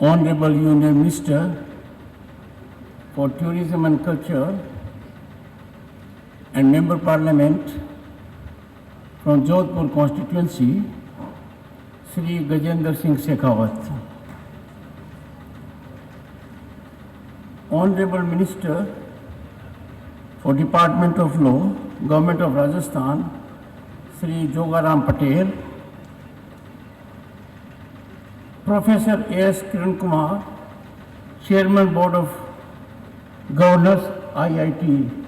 Honorable Union Minister for Tourism and Culture and Member Parliament from Jodhpur constituency, Shri Gajendra Singh Shekhawat. Honorable Minister for Department of Law, Government of Rajasthan, Shri Jogaram Patel. Professor A.S. Kiran Kumar, Chairman Board of Governors, IIT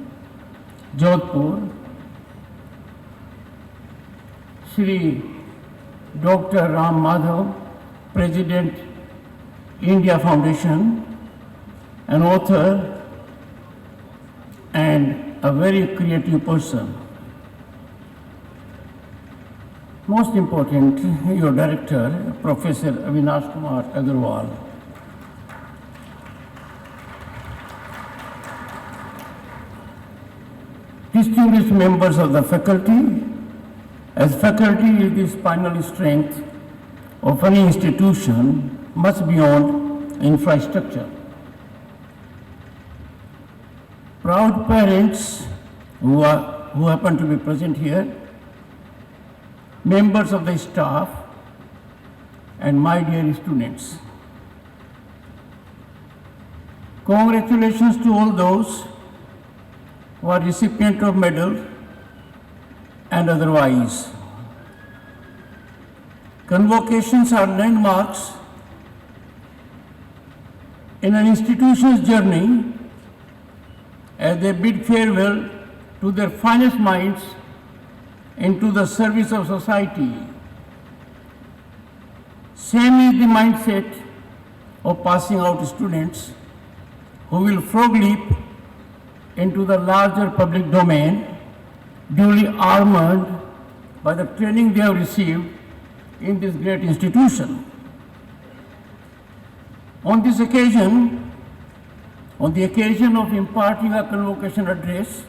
Jodhpur. Shri Dr. Ram Madhav, President, India Foundation, an author and a very creative person. Most important, your director, Professor Avinash Kumar Agarwal. Distinguished members of the faculty, as faculty is the spinal strength of any institution, much beyond infrastructure. Proud parents who happen to be present here, members of the staff, and my dear students. Congratulations to all those who are recipients of medal and otherwise. Convocations are landmarks in an institution's journey as they bid farewell to their finest minds into the service of society. Same is the mindset of passing out students who will frog leap into the larger public domain, duly armored by the training they have received in this great institution. On the occasion of imparting a convocation address,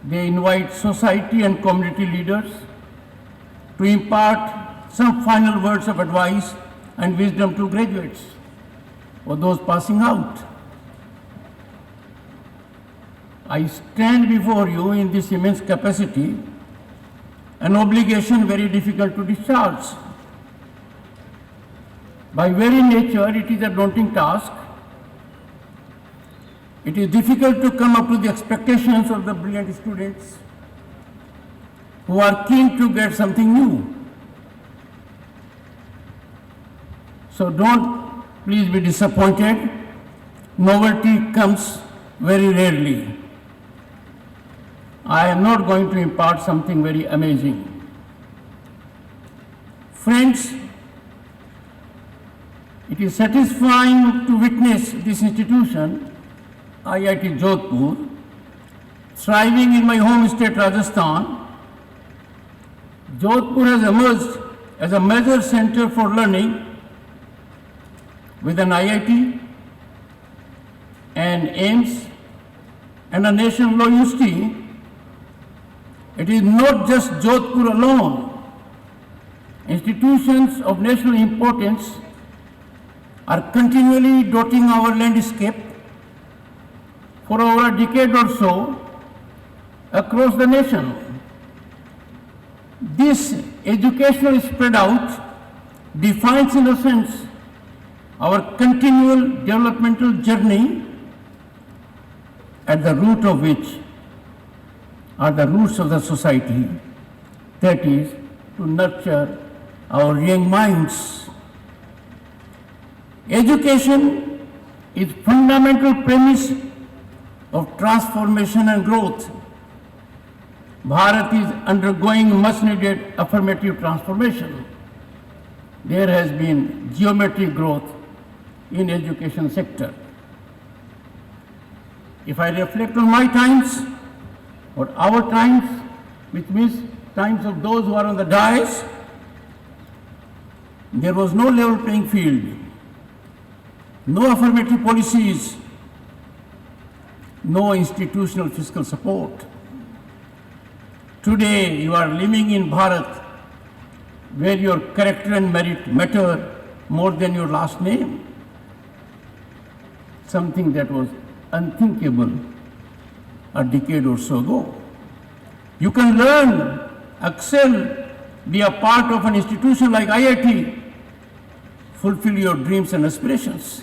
they invite society and community leaders to impart some final words of advice and wisdom to graduates or those passing out. I stand before you in this immense capacity, an obligation very difficult to discharge. By very nature, it is a daunting task. It is difficult to come up to the expectations of the brilliant students who are keen to get something new. So don't please be disappointed. Novelty comes very rarely. I am not going to impart something very amazing. Friends, it is satisfying to witness this institution, IIT Jodhpur, thriving in my home state Rajasthan. Jodhpur has emerged as a major center for learning with an IIT, an AIMS, and a national law university. It is not just Jodhpur alone. Institutions of national importance are continually dotting our landscape for over a decade or so across the nation. This educational spread out defines, in a sense, our continual developmental journey, at the root of which are the roots of the society, that is, to nurture our young minds. Education is fundamental premise of transformation and growth. Bharat is undergoing much needed affirmative transformation. There has been geometric growth in education sector. If I reflect on my times, or our times, which means times of those who are on the dais, there was no level playing field, no affirmative policies, no institutional fiscal support. Today, you are living in Bharat, where your character and merit matter more than your last name. Something that was unthinkable a decade or so ago. You can learn, excel, be a part of an institution like IIT, fulfill your dreams and aspirations,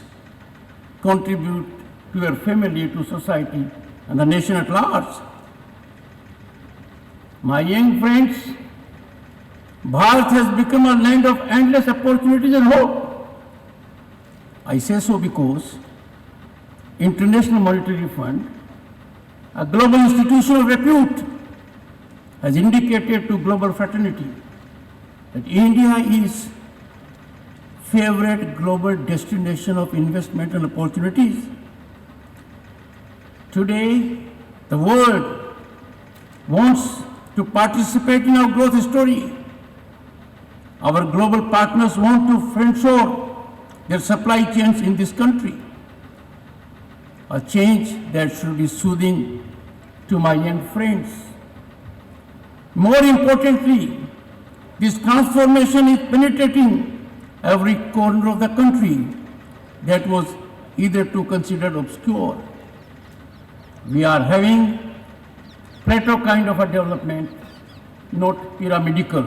contribute to your family, to society, and the nation at large. My young friends, Bharat has become a land of endless opportunities and hope. I say so because International Monetary Fund, a global institution of repute, has indicated to global fraternity that India is favorite global destination of investment and opportunities. Today, the world wants to participate in our growth story. Our global partners want to friendshore their supply chains in this country. A change that should be soothing to my young friends. More importantly, this transformation is penetrating every corner of the country that was hitherto considered obscure. We are having plateau kind of a development, not pyramidical.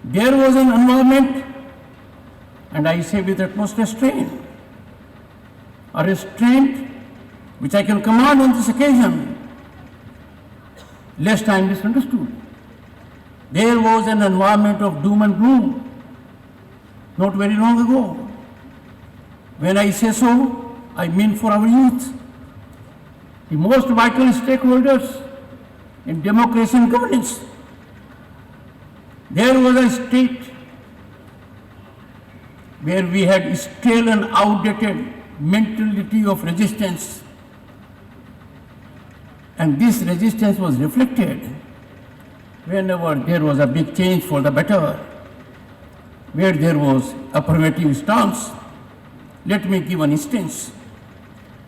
There was an environment, and I say with utmost restraint, a restraint which I can command on this occasion, lest I am misunderstood. There was an environment of doom and gloom not very long ago. When I say so, I mean for our youth, the most vital stakeholders in democracy and governance. There was a state where we had stale and outdated mentality of resistance, and this resistance was reflected whenever there was a big change for the better, where there was affirmative stance. Let me give an instance.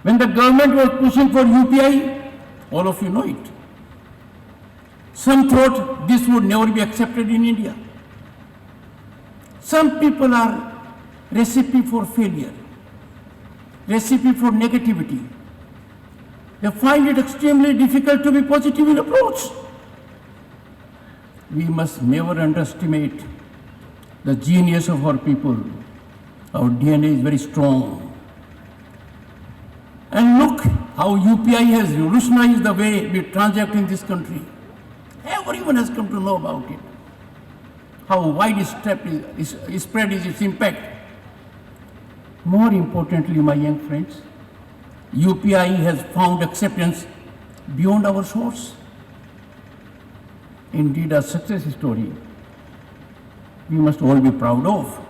When the government was pushing for UPI, all of you know it. Some thought this would never be accepted in India. Some people are recipe for failure, recipe for negativity. They find it extremely difficult to be positive in approach. We must never underestimate the genius of our people. Our DNA is very strong. And look how UPI has revolutionized the way we transact in this country. Everyone has come to know about it. How widespread is its impact. More importantly, my young friends, UPI has found acceptance beyond our shores. Indeed, a success story we must all be proud of.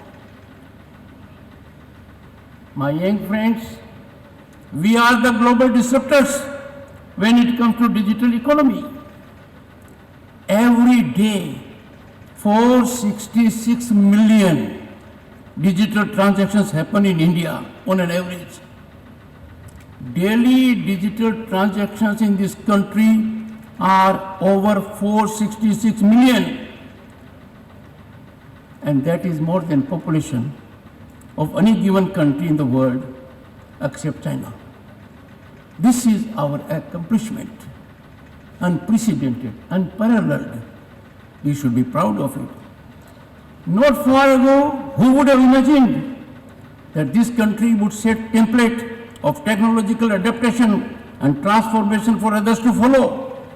My young friends, we are the global disruptors when it comes to digital economy. Every day, 466 million digital transactions happen in India on an average. Daily digital transactions in this country are over 466 million. And that is more than population of any given country in the world except China. This is our accomplishment, unprecedented, unparalleled. We should be proud of it. Not far ago, who would have imagined that this country would set template of technological adaptation and transformation for others to follow?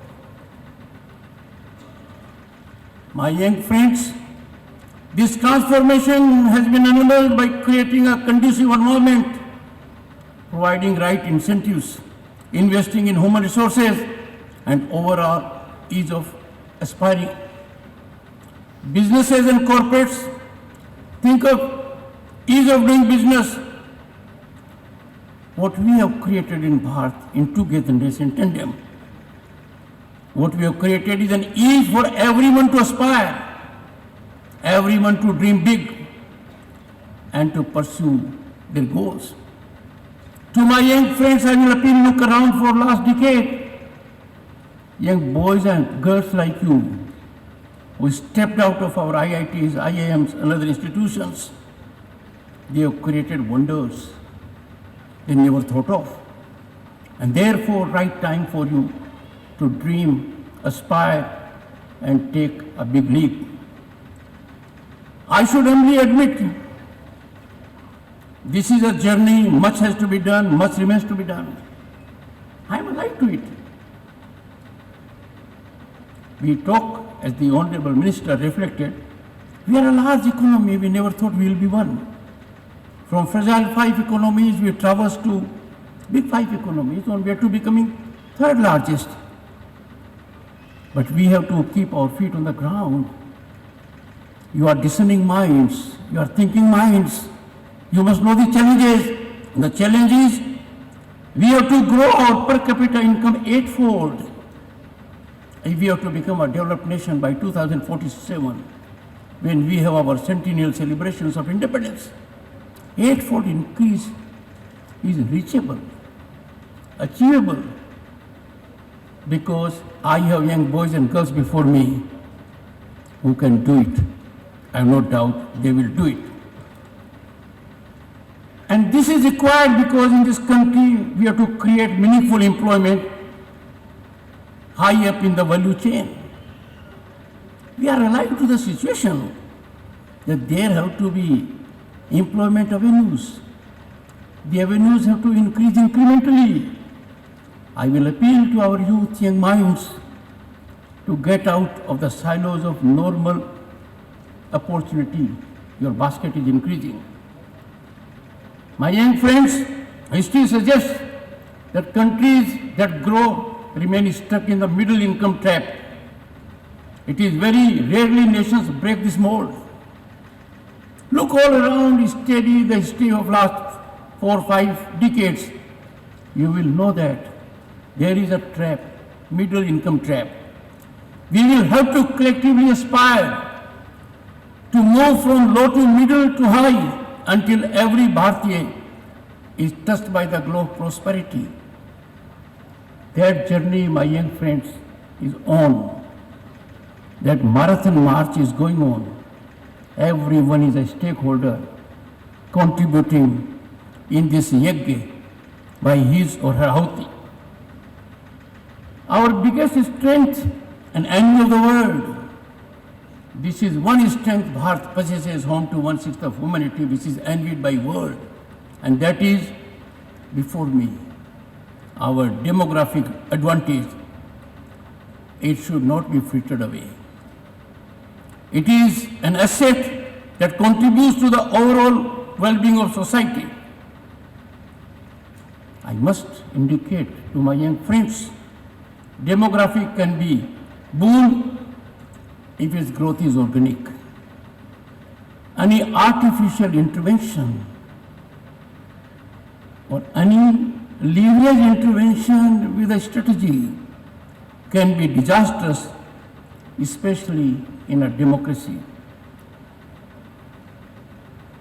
My young friends, this transformation has been enabled by creating a conducive environment, providing right incentives, investing in human resources, and overall ease of aspiring. Businesses and corporates think of ease of doing business. What we have created in Bharat, in togetherness, in tandem, what we have created is an ease for everyone to aspire, everyone to dream big, and to pursue their goals. To my young friends, I will appeal, look around for last decade. Young boys and girls like you, who stepped out of our IITs, IIMs, and other institutions, They have created wonders they never thought of. And therefore, right time for you to dream, aspire, and take a big leap. I should humbly admit, this is a journey, much has to be done, much remains to be done. I am alive to it. We talk, as the Honorable Minister reflected, we are a large economy, we never thought we will be one. From fragile 5 economies, we traverse to big 5 economies, and we are to becoming third largest. But we have to keep our feet on the ground. You are discerning minds, you are thinking minds. You must know the challenges. The challenge is, we have to grow our per capita income 8-fold. If we have to become a developed nation by 2047, when we have our centennial celebrations of independence, 8-fold increase is reachable, achievable, because I have young boys and girls before me who can do it. I have no doubt they will do it. And this is required because in this country we have to create meaningful employment high up in the value chain. We are alive to the situation that there have to be employment avenues. The avenues have to increase incrementally. I will appeal to our youth, young minds, to get out of the silos of normal opportunity. Your basket is increasing. My young friends, history suggests that countries that grow remain stuck in the middle income trap. It is very rarely nations break this mold. Look all around, study the history of last 4 or 5 decades. You will know that there is a trap, middle income trap. We will have to collectively aspire to move from low to middle to high until every Bharatiya is touched by the glow of prosperity. That journey, my young friends, is on. That marathon march is going on. Everyone is a stakeholder contributing in this yajna by his or her ahuti. Our biggest strength and envy of the world. This is one strength Bharat possesses, home to 1/6 of humanity, which is envied by world. And that is before me. Our demographic advantage, it should not be frittered away. It is an asset that contributes to the overall well-being of society. I must indicate to my young friends, demographic can be boon if its growth is organic. Any artificial intervention or any leverage intervention with a strategy can be disastrous, especially in a democracy.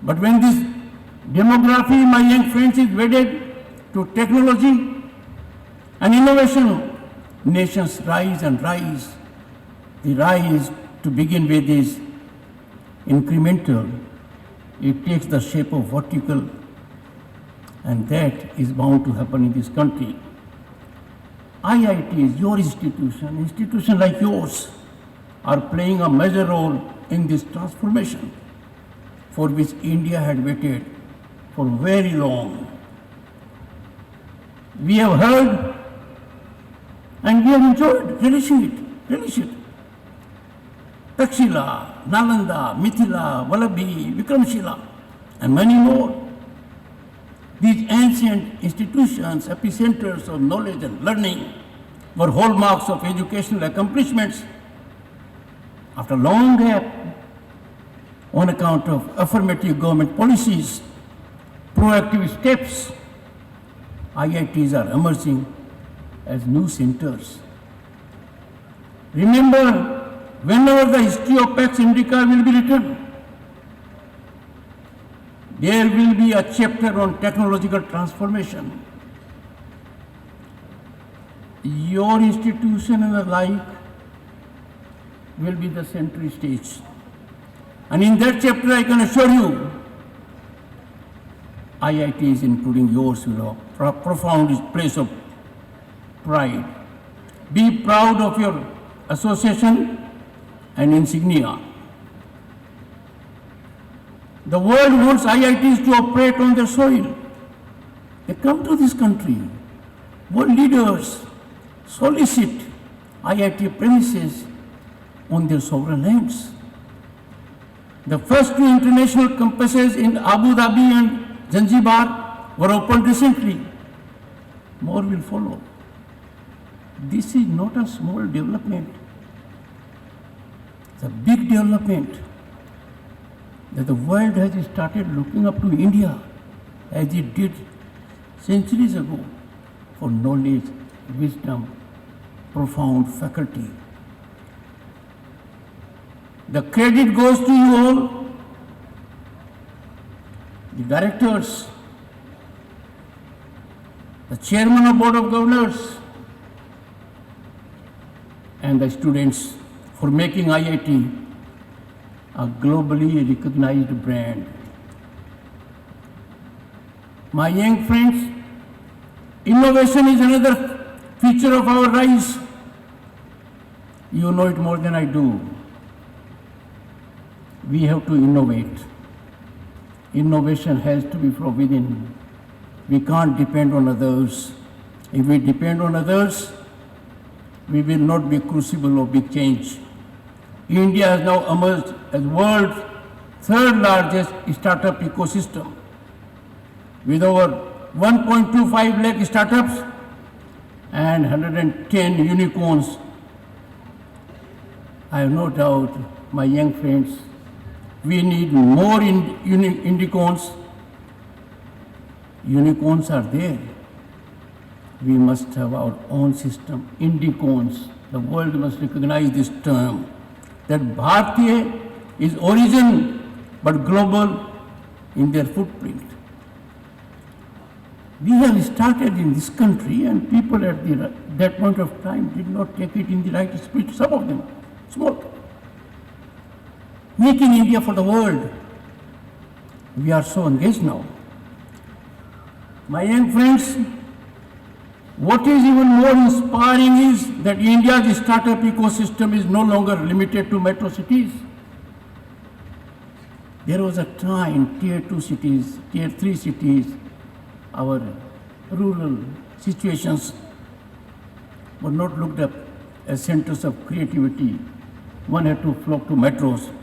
But when this demography, my young friends, is wedded to technology and innovation, nations rise and rise. The rise to begin with is incremental. It takes the shape of vertical, and that is bound to happen in this country. IIT is your institution like yours are playing a major role in this transformation for which India had waited for very long. We have heard and we have enjoyed, relish it. Takshila, Nalanda, Mithila, Vallabhi, Vikramshila, and many more. These ancient institutions, epicenters of knowledge and learning, were hallmarks of educational accomplishments. After long gap, on account of affirmative government policies, proactive steps, IITs are emerging as new centers. Remember, whenever the history of Pax Indica will be written, there will be a chapter on technological transformation. Your institution and the like will be the center stage. And in that chapter, I can assure you, IITs, including yours, profound place of pride. Be proud of your association and insignia. The world wants IITs to operate on their soil. They come to this country. World leaders solicit IIT premises on their sovereign lands. The first two international campuses in Abu Dhabi and Zanzibar were opened recently. More will follow. This is not a small development. It's a big development that the world has started looking up to India as it did centuries ago for knowledge, wisdom, profound faculty. The credit goes to you all, the directors, the chairman of board of governors, and the students for making IIT a globally recognized brand. My young friends, innovation is another feature of our rise. You know it more than I do. We have to innovate. Innovation has to be from within. We can't depend on others. If we depend on others, we will not be crucible of big change. India has now emerged as world's third largest startup ecosystem, with over 1.25 lakh startups and 110 unicorns. I have no doubt, my young friends, we need more unicorns. Unicorns are there. We must have our own system, indicorns. The world must recognize this term, that Bharatiya is origin but global in their footprint. We have started in this country and people at that point of time did not take it in the right spirit, some of them, small. Making India for the world. We are so engaged now. My young friends, what is even more inspiring is that India's startup ecosystem is no longer limited to metro cities. There was a time, tier 2 cities, tier 3 cities, our rural situations were not looked up as centers of creativity. One had to flock to metros.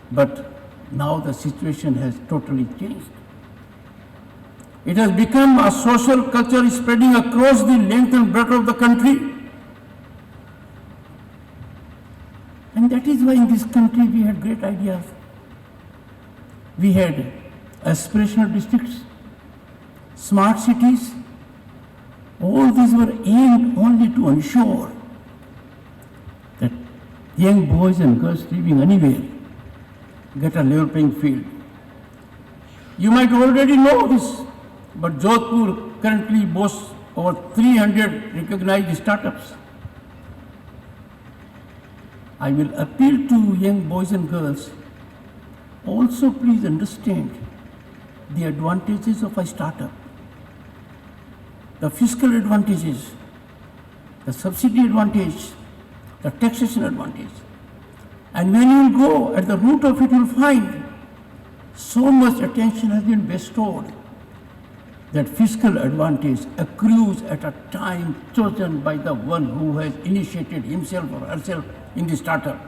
But now the situation has totally changed. It has become a social culture spreading across the length and breadth of the country. And that is why in this country we had great ideas. We had aspirational districts, smart cities. All these were aimed only to ensure that young boys and girls living anywhere get a level playing field. You might already know this, but Jodhpur currently boasts over 300 recognized startups. I will appeal to young boys and girls, also please understand the advantages of a startup, the fiscal advantages, the subsidy advantage, the taxation advantage. And when you go at the root of it, you'll find so much attention has been bestowed that fiscal advantage accrues at a time chosen by the one who has initiated himself or herself in the startup.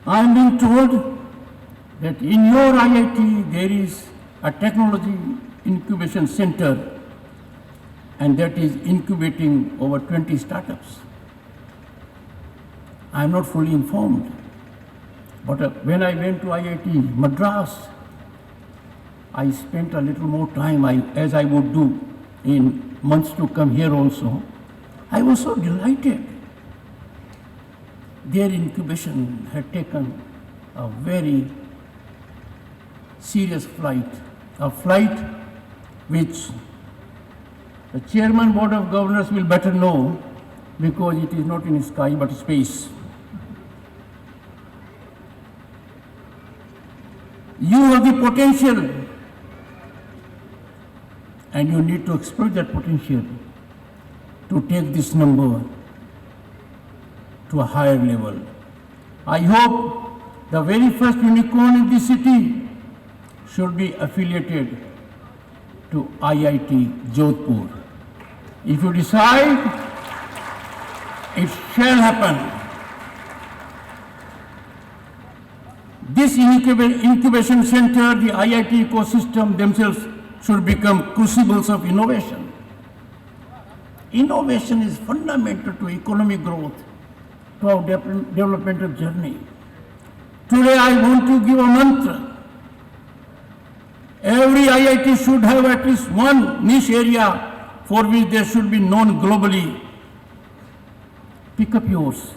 I am being told that in your IIT there is a technology incubation center and that is incubating over 20 startups. I am not fully informed, but when I went to IIT Madras, I spent a little more time, as I would do in months to come here also. I was so delighted. Their incubation had taken a very serious flight, a flight which the chairman board of governors will better know because it is not in sky but space. You have the potential and you need to exploit that potential to take this number to a higher level. I hope the very first unicorn in this city should be affiliated to IIT Jodhpur. If you decide, it shall happen. This incubation center, the IIT ecosystem themselves should become crucibles of innovation. Innovation is fundamental to economic growth, to our developmental journey. Today I want to give a mantra. Every IIT should have at least one niche area for which they should be known globally. Pick up yours.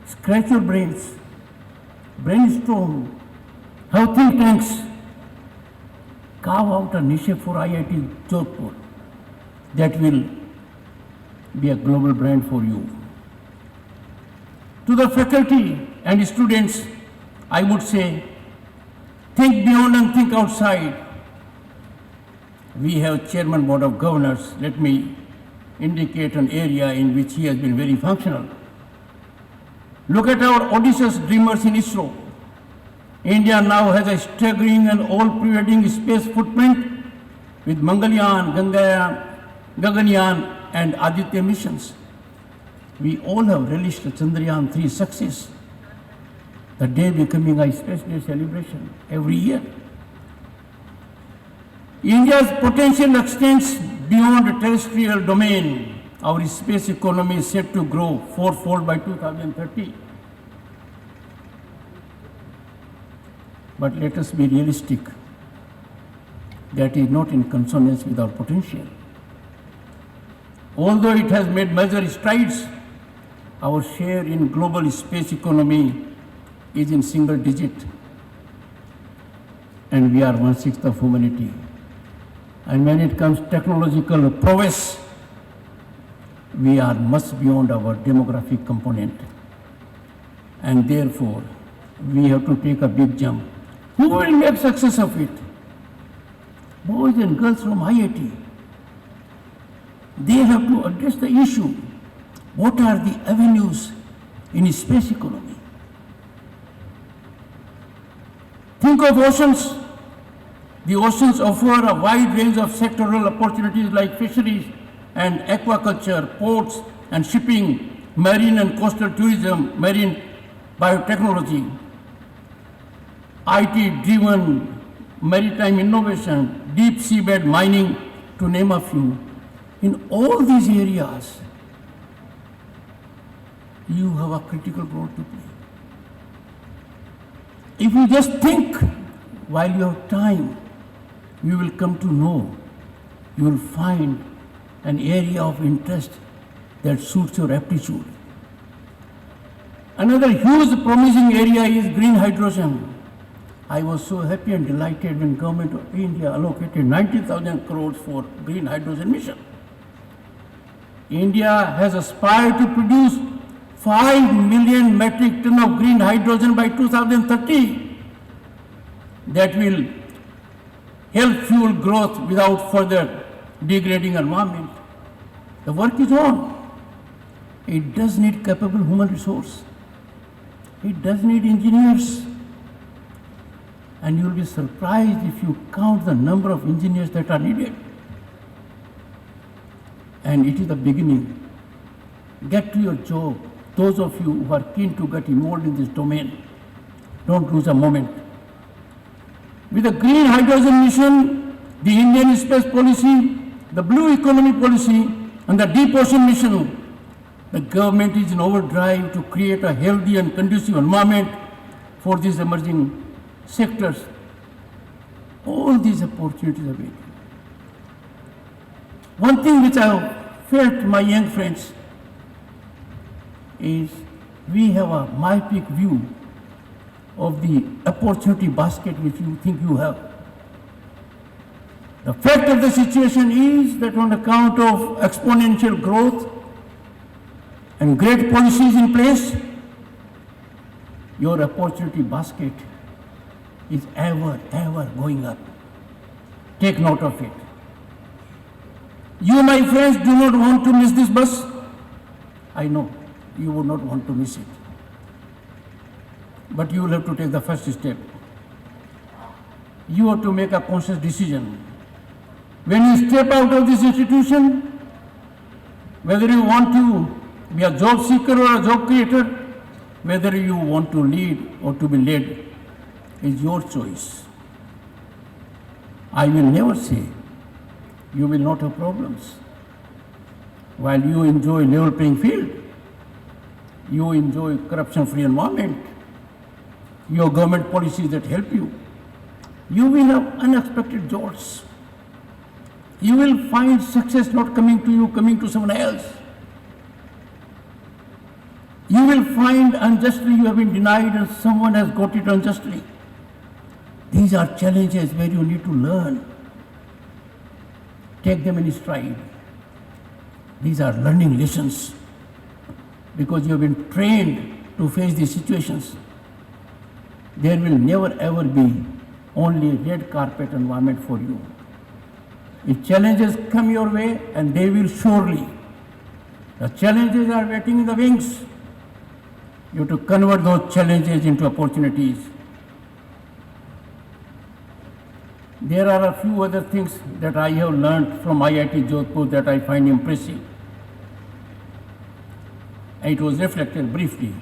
Scratch your brains. Brainstorm. Have think tanks. Carve out a niche for IIT Jodhpur that will be a global brand for you. To the faculty and students, I would say, think beyond and think outside. We have Chairman Board of Governors. Let me indicate an area in which he has been very functional. Look at our audacious dreamers in ISRO. India now has a staggering and all-pervading space footprint with Mangalyaan, Gaganyaan and Aditya missions. We all have relished the Chandrayaan 3 success, the day becoming a Space Day celebration every year. India's potential extends beyond the terrestrial domain. Our space economy is set to grow fourfold by 2030. But let us be realistic. That is not in consonance with our potential. Although it has made major strides, our share in global space economy is in single digit, and we are 1/6 of humanity. And when it comes to technological prowess, we are much beyond our demographic component. And therefore, we have to take a big jump. Who will make success of it? Boys and girls from IIT. They have to address the issue. What are the avenues in space economy? Think of oceans. The oceans offer a wide range of sectoral opportunities like fisheries and aquaculture, ports and shipping, marine and coastal tourism, marine biotechnology, IT-driven maritime innovation, deep seabed mining, to name a few. In all these areas, you have a critical role to play. If you just think while you have time, you will come to know, you will find an area of interest that suits your aptitude. Another huge promising area is green hydrogen. I was so happy and delighted when Government of India allocated 90,000 crores for green hydrogen mission. India has aspired to produce 5 million metric ton of green hydrogen by 2030. That will help fuel growth without further degrading environment. The work is on. It does need capable human resource. It does need engineers. And you will be surprised if you count the number of engineers that are needed. And it is the beginning. Get to your job. Those of you who are keen to get involved in this domain, don't lose a moment. With the green hydrogen mission, the Indian space policy, the blue economy policy, and the deep ocean mission, the government is in overdrive to create a healthy and conducive environment for these emerging sectors. All these opportunities are waiting. One thing which I have felt, my young friends, is we have a myopic view of the opportunity basket which you think you have. The fact of the situation is that on account of exponential growth and great policies in place, your opportunity basket is ever going up. Take note of it. You, my friends, do not want to miss this bus. I know you would not want to miss it. But you will have to take the first step. You have to make a conscious decision. When you step out of this institution, whether you want to be a job seeker or a job creator, whether you want to lead or to be led, is your choice. I will never say you will not have problems. While you enjoy level playing field, you enjoy corruption-free environment, your government policies that help you, you will have unexpected jolts. You will find success not coming to you, coming to someone else. You will find unjustly you have been denied and someone has got it unjustly. These are challenges where you need to learn. Take them in stride. These are learning lessons because you have been trained to face these situations. There will never ever be only red carpet environment for you. If challenges come your way, and they will surely, the challenges are waiting in the wings. You have to convert those challenges into opportunities. There are a few other things that I have learned from IIT Jodhpur that I find impressive. And it was reflected briefly.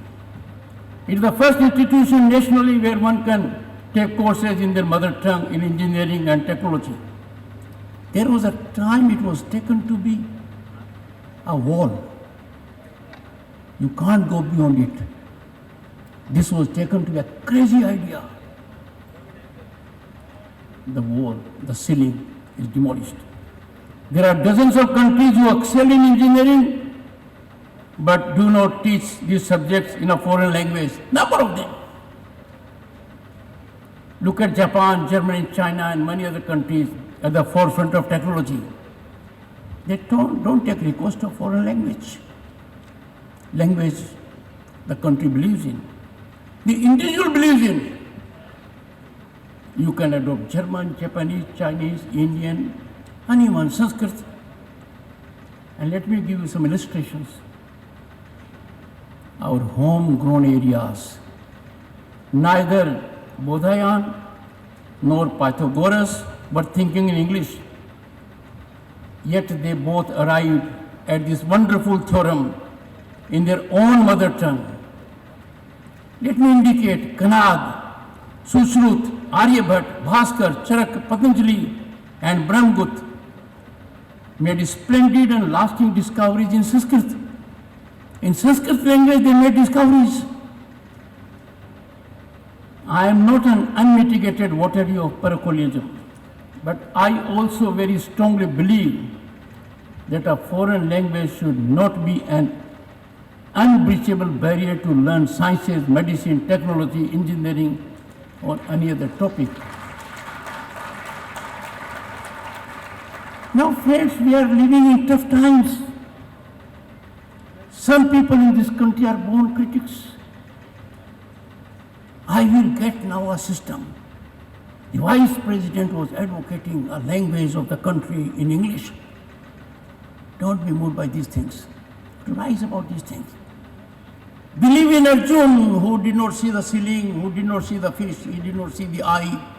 It is the first institution nationally where one can take courses in their mother tongue in engineering and technology. There was a time it was taken to be a wall. You can't go beyond it. This was taken to be a crazy idea. The wall, the ceiling is demolished. There are dozens of countries who excel in engineering but do not teach these subjects in a foreign language. Number of them. Look at Japan, Germany, China, and many other countries at the forefront of technology. They don't take request of foreign language. Language the country believes in. The individual believes in. You can adopt German, Japanese, Chinese, Indian, and even Sanskrit. And let me give you some illustrations. Our homegrown areas, neither Bodhayan nor Pythagoras were thinking in English. Yet they both arrived at this wonderful theorem in their own mother tongue. Let me indicate Kanad, Sushruta, Aryabhat, Bhaskar, Charak, Patanjali, and Brahmgut made splendid and lasting discoveries in Sanskrit. In Sanskrit language, they made discoveries. I am not an unmitigated votary of parochialism, but I also very strongly believe that a foreign language should not be an unbreachable barrier to learn sciences, medicine, technology, engineering, or any other topic. Now, friends, we are living in tough times. Some people in this country are born critics. I will get now a system. The Vice President was advocating a language of the country in English. Don't be moved by these things. Rise about these things. Believe in Arjun, who did not see the ceiling, who did not see the fish, he did not see the eye.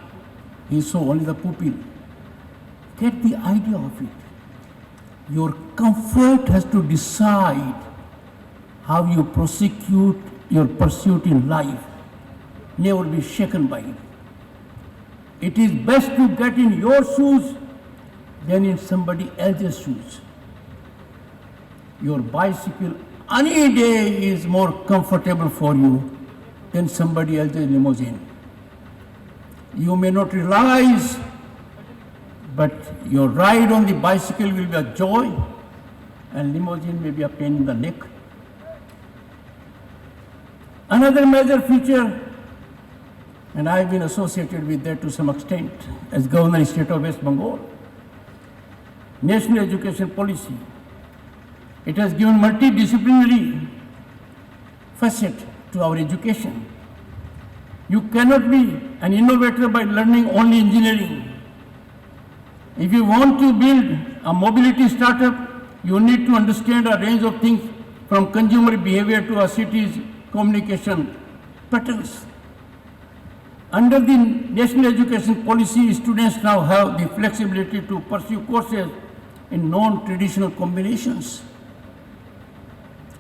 He saw only the pupil. Get the idea of it. Your comfort has to decide how you prosecute your pursuit in life. Never be shaken by it. It is best to get in your shoes than in somebody else's shoes. Your bicycle any day is more comfortable for you than somebody else's limousine. You may not realize, but your ride on the bicycle will be a joy and limousine may be a pain in the neck. Another major feature, and I have been associated with that to some extent as Governor of State of West Bengal, national education policy. It has given multidisciplinary facet to our education. You cannot be an innovator by learning only engineering. If you want to build a mobility startup, you need to understand a range of things from consumer behavior to a city's communication patterns. Under the national education policy, students now have the flexibility to pursue courses in non-traditional combinations.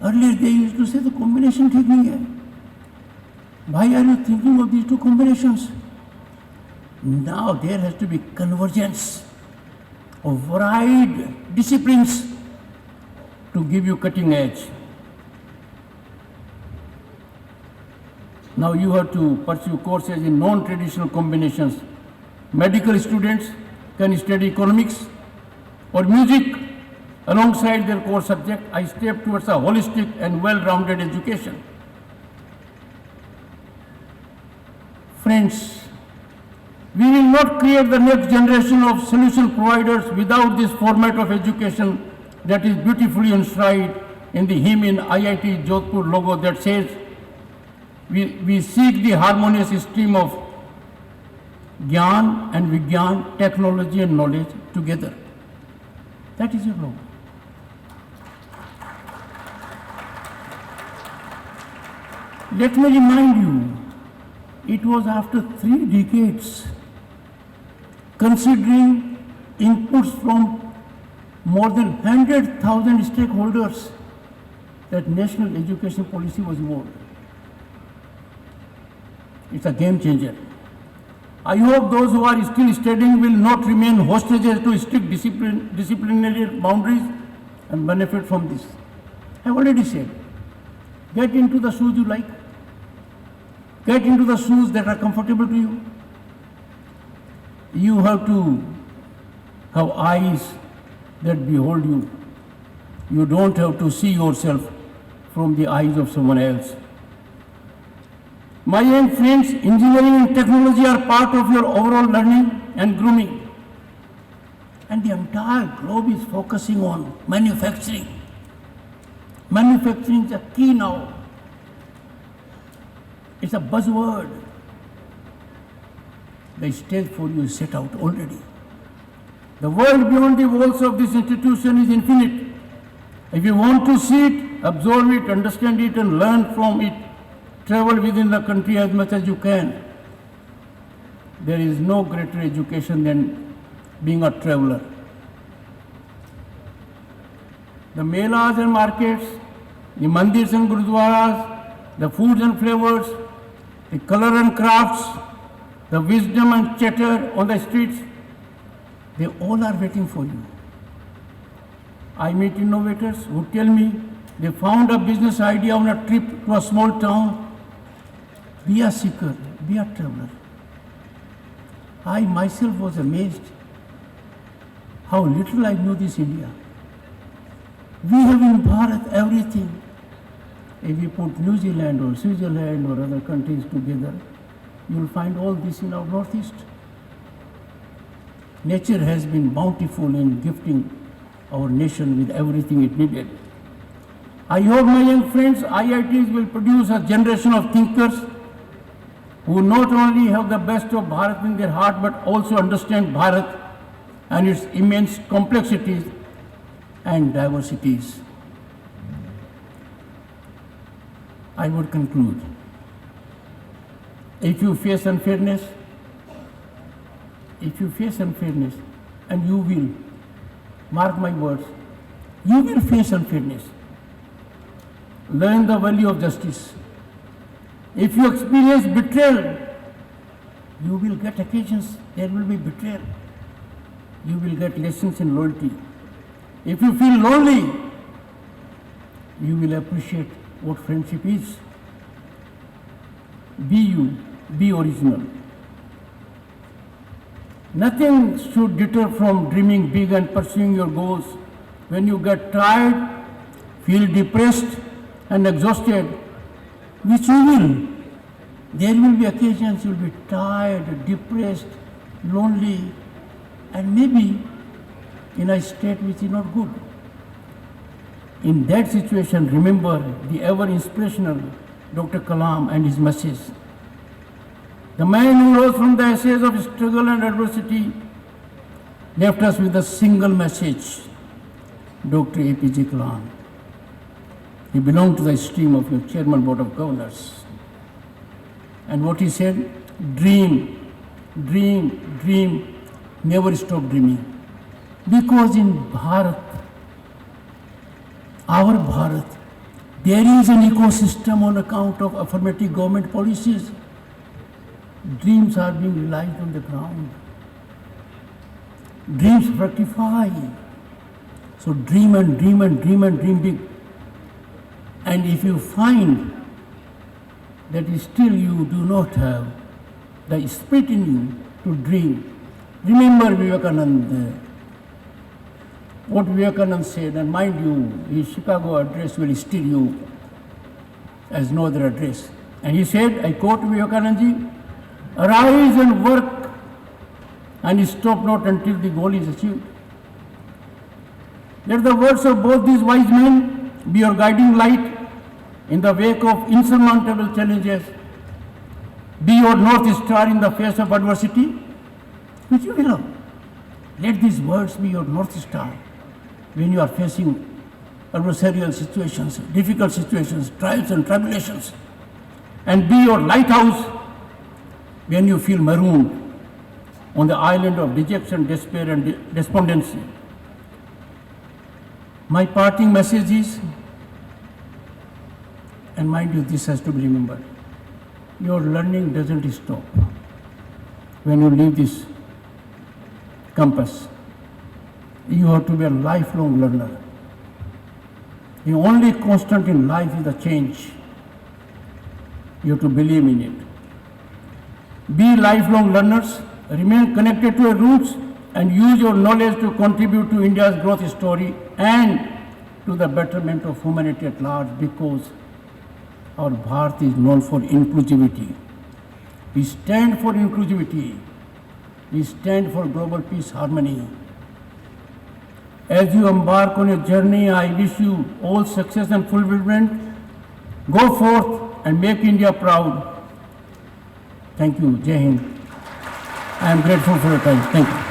Earlier they used to say the combination ठीक नहीं है. Why are you thinking of these two combinations? Now there has to be convergence of varied disciplines to give you cutting edge. Now you have to pursue courses in non-traditional combinations. Medical students can study economics or music alongside their core subject. I step towards a holistic and well-rounded education. Friends, we will not create the next generation of solution providers without this format of education that is beautifully enshrined in the hymn in IIT Jodhpur logo that says, we seek the harmonious stream of Gyan and Vigyan, technology and knowledge together. That is your logo. Let me remind you, it was after 3 decades, considering inputs from more than 100,000 stakeholders, that national education policy was evolved. It's a game changer. I hope those who are still studying will not remain hostages to strict disciplinary boundaries and benefit from this. I've already said, get into the shoes you like. Get into the shoes that are comfortable to you. You have to have eyes that behold you. You don't have to see yourself from the eyes of someone else. My young friends, engineering and technology are part of your overall learning and grooming. And the entire globe is focusing on manufacturing. Manufacturing is a key now. It's a buzzword. The stage for you is set out already. The world beyond the walls of this institution is infinite. If you want to see it, absorb it, understand it, and learn from it, travel within the country as much as you can. There is no greater education than being a traveler. The melas and markets, the mandirs and gurudwaras, the foods and flavors, the color and crafts, the wisdom and chatter on the streets, they all are waiting for you. I meet innovators who tell me they found a business idea on a trip to a small town. Be a seeker, be a traveler. I myself was amazed how little I knew this India. We have in Bharat everything. If we put New Zealand or Switzerland or other countries together, you will find all this in our northeast. Nature has been bountiful in gifting our nation with everything it needed. I hope my young friends, IITs will produce a generation of thinkers who not only have the best of Bharat in their heart, but also understand Bharat and its immense complexities and diversities. I would conclude. If you face unfairness, and you will, mark my words, you will face unfairness. Learn the value of justice. If you experience betrayal, you will get occasions, there will be betrayal. You will get lessons in loyalty. If you feel lonely, you will appreciate what friendship is. Be you, be original. Nothing should deter from dreaming big and pursuing your goals. When you get tired, feel depressed and exhausted, which you will. There will be occasions you will be tired, depressed, lonely, and maybe in a state which is not good. In that situation, remember the ever-inspirational Dr. Kalam and his message. The man who rose from the ashes of struggle and adversity, left us with a single message. Dr. APJ Kalam. He belonged to the stream of your Chairman Board of Governors. And what he said, dream, dream, dream, never stop dreaming. Because in Bharat, our Bharat, there is an ecosystem on account of affirmative government policies. Dreams are being realized on the ground. Dreams fructify. So dream and dream and dream and dream big. And if you find that still you do not have the spirit in you to dream, remember Vivekananda. What Vivekananda said, and mind you, his Chicago address will still you as no other address. And he said, I quote Vivekananda, arise and work and stop not until the goal is achieved. Let the words of both these wise men be your guiding light in the wake of insurmountable challenges. Be your north star in the face of adversity, which you will. Let these words be your north star when you are facing adversarial situations, difficult situations, trials and tribulations. And be your lighthouse when you feel marooned on the island of dejection, despair and despondency. My parting message is, and mind you, this has to be remembered, your learning doesn't stop when you leave this campus. You have to be a lifelong learner. The only constant in life is the change. You have to believe in it. Be lifelong learners, remain connected to your roots, and use your knowledge to contribute to India's growth story and to the betterment of humanity at large, because our Bharat is known for inclusivity. We stand for inclusivity. We stand for global peace, harmony. As you embark on your journey, I wish you all success and fulfillment. Go forth and make India proud. Thank you. Jai Hind. I am grateful for your time. Thank you.